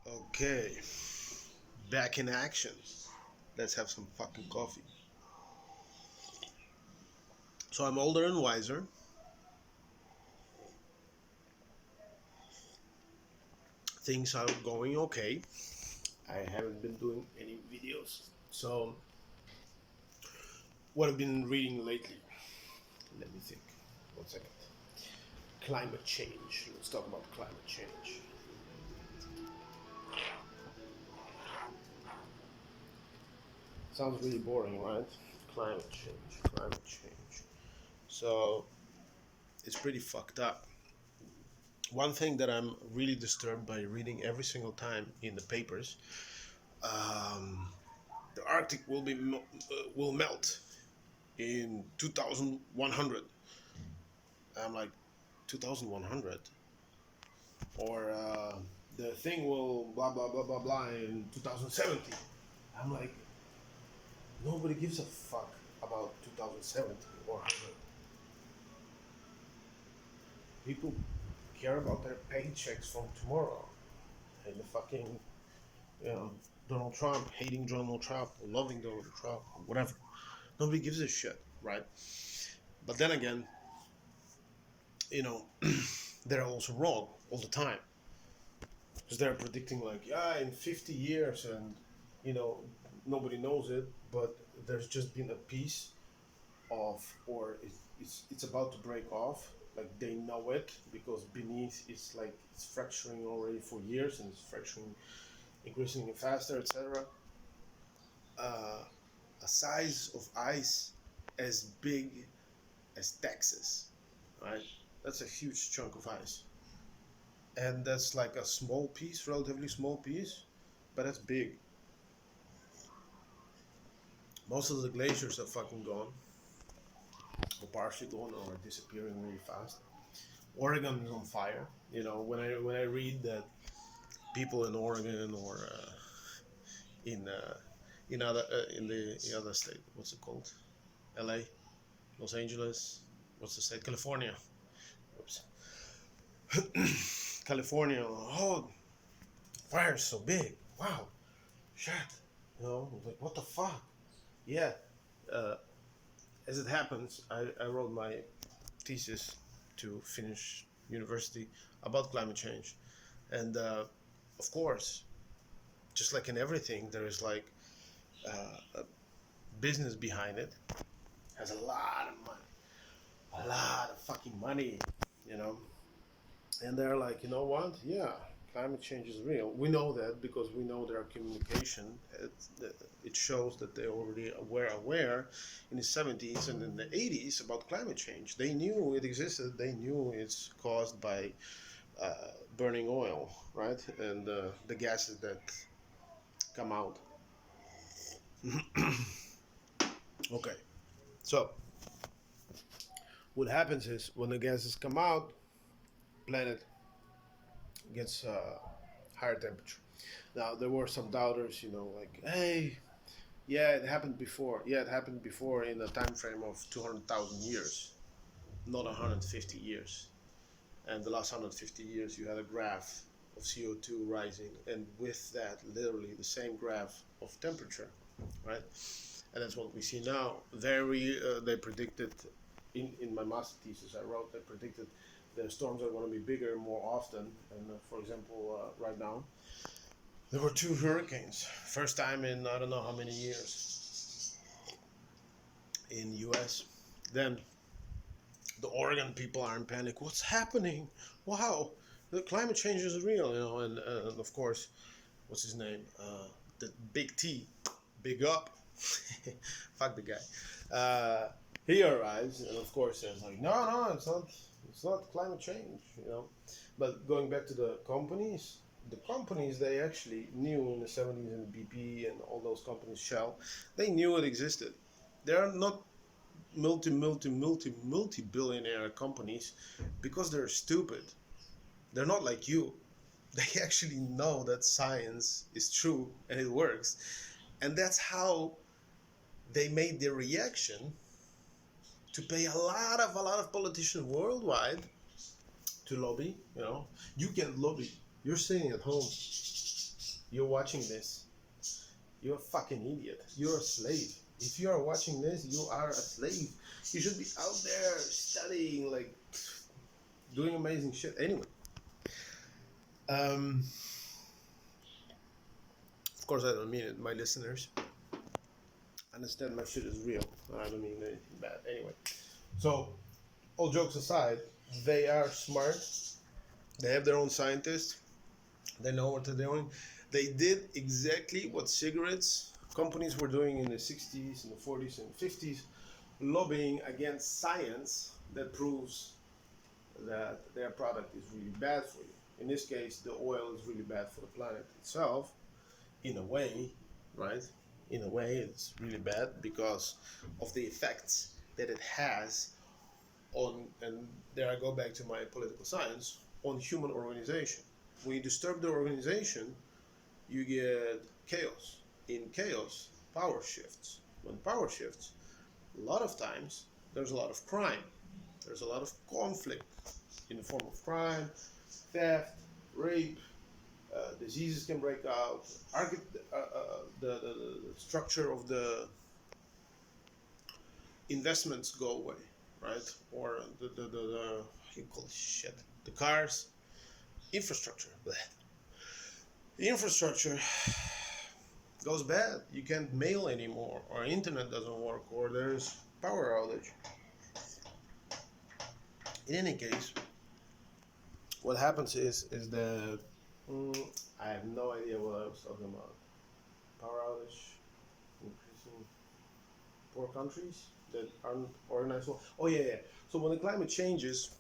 Okay, back in action. Let's have some fucking coffee. So I'm older and wiser. Things are going okay. I haven't been doing any videos. So, what I've been reading lately? Let me think. 1 second. Climate change. Let's talk about climate change. Sounds really boring, right? Climate change. Climate change. So, it's pretty fucked up. One thing that I'm really disturbed by reading every single time in the papers, um, the Arctic will melt in 2100. I'm like 2100, or the thing will blah blah blah blah blah in 2070. I'm like, nobody gives a fuck about 2070 or 100. People care about their paychecks from tomorrow, and the fucking, you know, Donald Trump, hating Donald Trump, or loving Donald Trump, or whatever. Nobody gives a shit, right? But then again, you know, they're also wrong all the time, because they're predicting like, yeah, in 50 years, and you know, nobody knows it, but there's just been a piece of, or it's about to break off, like they know it, because beneath it's like it's fracturing already for years, and it's fracturing increasingly faster, etc. uh, a size of ice as big as Texas, right? That's a huge chunk of ice, and that's like a small piece, relatively small piece, but that's big. Most of the glaciers are fucking gone, or partially gone, or disappearing really fast. Oregon is on fire. You know, when I read that people in Oregon, or in in other state, what's it called? L.A., Los Angeles, what's the state? California. Oops. California. Oh, fire's so big. Wow, shit. You know, like what the fuck? Yeah. Uh, as it happens, I wrote my thesis to finish university about climate change, and of course, just like in everything, there is like a business behind it. Has a lot of money, a lot of fucking money, you know. And they're like, you know what? Yeah, climate change is real. We know that because we know their communication. It shows that they already were aware in the 70s and in the 80s about climate change. They knew it existed. They knew it's caused by burning oil, right? And the gases that come out. Okay, so what happens is when the gases come out, planet gets higher temperature. Now there were some doubters, you know, like, hey, yeah, it happened before. Yeah, it happened before in a time frame of 200,000 years, not 150 years. And the last 150 years, you had a graph of CO2 rising, and with that, literally the same graph of temperature, right? And that's what we see now. They predicted in my master thesis I wrote. They predicted the storms are going to be bigger more often. And for example, right now there were two hurricanes, first time in I don't know how many years in U.S. Then the Oregon people are in panic. What's happening? Wow, the climate change is real, you know. And of course, what's his name? The Big T, big up. Fuck the guy. He arrives, and of course, says like, no, no, it's not climate change, you know. But going back to the companies they actually knew in the 70s, and BP and all those companies, Shell, they knew it existed. They're not multi billionaire companies because they're stupid. They're not like you. They actually know that science is true and it works, and that's how they made their reaction to pay a lot of politicians worldwide to lobby. You know, you can lobby. You're sitting at home. you're watching this, you're a fucking idiot. You're a slave. If you are watching this, you are a slave. You should be out there studying, like doing amazing shit. Anyway, um, of course, I don't mean it. My listeners understand my shit is real. I don't mean anything bad. Anyway, so all jokes aside, they are smart. They have their own scientists. They know what they're doing. They did exactly what cigarettes companies were doing in the 60s and the 40s and 50s, lobbying against science that proves that their product is really bad for you. In this case, the oil is really bad for the planet itself, in a way, right? In a way, it's really bad because of the effects that it has on, and there I go back to my political science, on human organization. When you disturb the organization, you get chaos. In chaos, power shifts. When power shifts, a lot of times there's a lot of crime. There's a lot of conflict in the form of crime, theft, rape, diseases can break out. The structure of the investments go away, right? Or how you call this shit? The cars, infrastructure. Bleh. The infrastructure goes bad. You can't mail anymore, or internet doesn't work, or there's power outage. In any case, what happens is that I have no idea what I was talking about. Power outage, increasing poor countries that aren't organized well. Oh yeah. So when the climate changes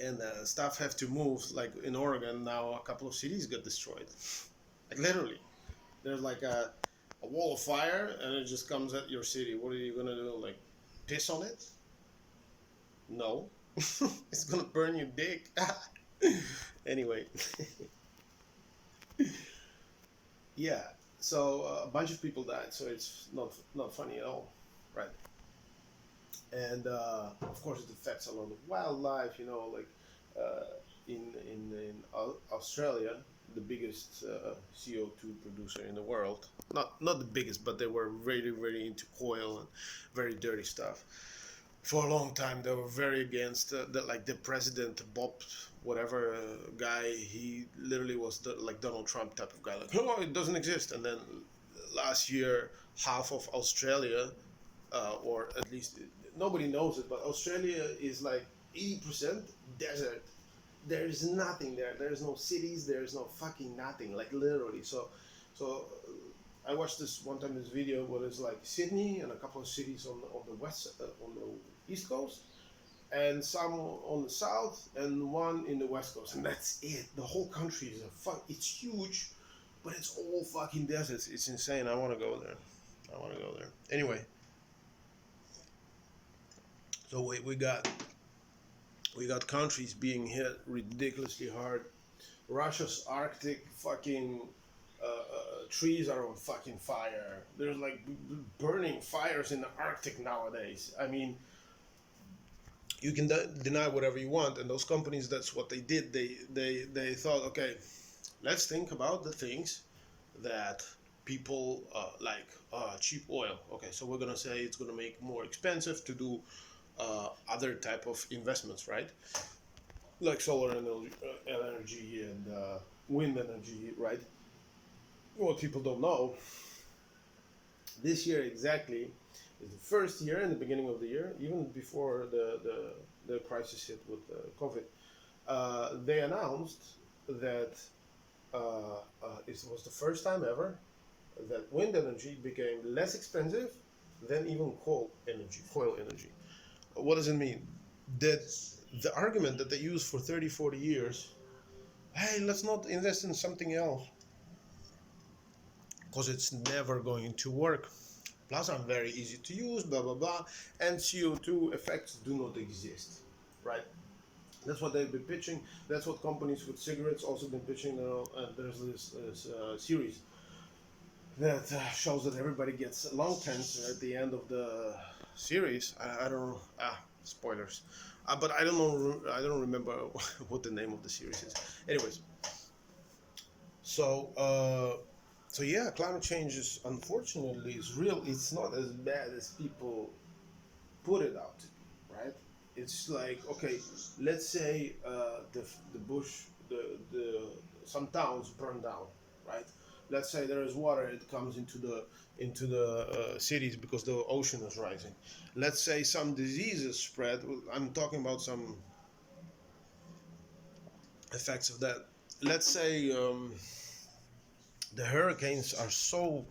and stuff have to move, like in Oregon now, a couple of cities got destroyed. Like literally, there's like a wall of fire and it just comes at your city. What are you gonna do? Like piss on it? No, it's gonna burn your dick. Anyway, yeah. So a bunch of people died. So it's not funny at all, right? And of course it affects a lot of wildlife. You know, like in Australia, the biggest CO2 producer in the world. Not the biggest, but they were very into coal and very dirty stuff. For a long time, they were very against like the president Bob whatever guy. He literally was like Donald Trump type of guy. Like, oh, it doesn't exist. And then last year, half of Australia, or at least nobody knows it, but Australia is like 80% desert. There is nothing there. There is no cities. There is no fucking nothing. Like literally. So I watched this one time this video where it's like Sydney and a couple of cities on the west on the east coast, and some on the south, and one in the west coast, and that's it. The whole country is it's huge, but it's all fucking deserts. It's insane. I want to go there. I want to go there. Anyway, so we got countries being hit ridiculously hard. Russia's Arctic fucking trees are on fucking fire. There's like burning fires in the Arctic nowadays. I mean, you can deny whatever you want, and those companies, that's what they did. They thought, okay, let's think about the things that people like. Cheap oil. Okay, so we're gonna say it's gonna make more expensive to do other type of investments, right? Like solar energy and wind energy, right? What people don't know, this year exactly is the first year in the beginning of the year, even before the crisis hit with COVID. They announced that it was the first time ever that wind energy became less expensive than even coal energy. What does it mean? That the argument that they used for 30, 40 years, hey, let's not invest in something else, because it's never going to work. Plus, I'm very easy to use, blah, blah, blah, and CO2 effects do not exist, right? That's what they've been pitching. That's what companies with cigarettes also been pitching. There's this series that shows that everybody gets lung cancer at the end of the series. I don't know. Spoilers. But I don't remember what the name of the series is. Anyways, So, so yeah, climate change is unfortunately is real. It's not as bad as people put it out to be, right? It's like, okay, let's say the bush, the some towns burn down, right? Let's say there is water, it comes into the cities because the ocean is rising. Let's say some diseases spread. I'm talking about some effects of that. Let's say the hurricanes are so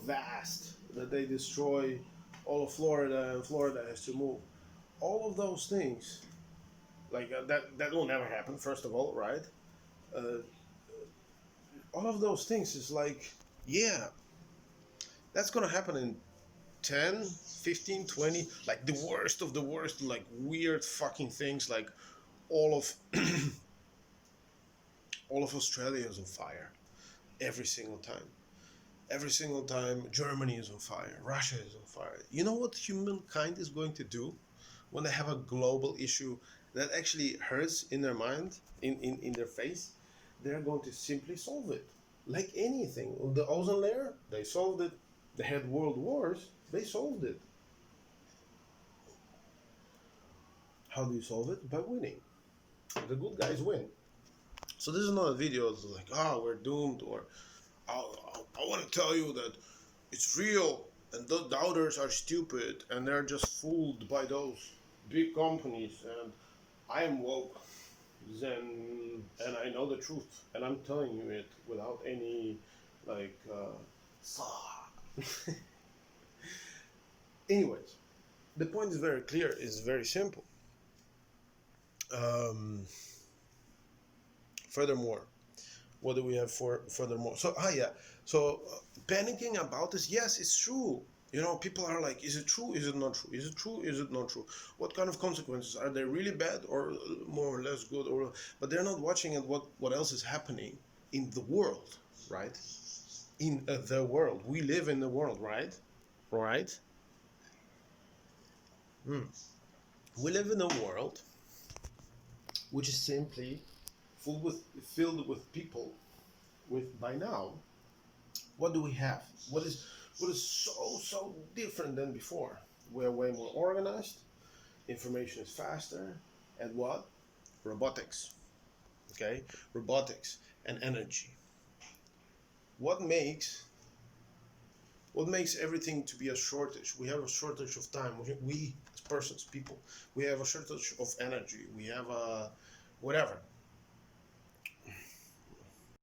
vast that they destroy all of Florida, and Florida has to move. All of those things, like that will never happen. First of all, right? Uh, all of those things is like, yeah, that's gonna happen in 10, 15, 20. Like the worst of the worst, like weird fucking things, like all of all of Australia is on fire every single time. Every single time Germany is on fire, Russia is on fire. You know what humankind is going to do when they have a global issue that actually hurts in their mind, in their face? They're going to simply solve it. Like anything. The ozone layer, they solved it. They had world wars, they solved it. How do you solve it? By winning. The good guys win. So this is not a video that's like, ah, we're doomed, or I want to tell you that it's real and the doubters are stupid and they're just fooled by those big companies, and I am woke then and I know the truth and I'm telling you it without any like anyways, the point is very clear, is very simple. um, Furthermore, what do we have for furthermore? So yeah, so panicking about this, yes, it's true. You know, people are like, is it true, is it not true, is it true, is it not true, what kind of consequences are they, really bad or more or less good, or but they're not watching at what else is happening in the world, right? In the world, we live in the world, right? Right. Hmm. We live in a world which is simply filled with people with, by now, what do we have? What is so different than before? We're way more organized. Information is faster, and what? Robotics. Okay, robotics and energy. What makes what makes everything to be a shortage? We have a shortage of time. We as persons, people, we have a shortage of energy. We have a whatever.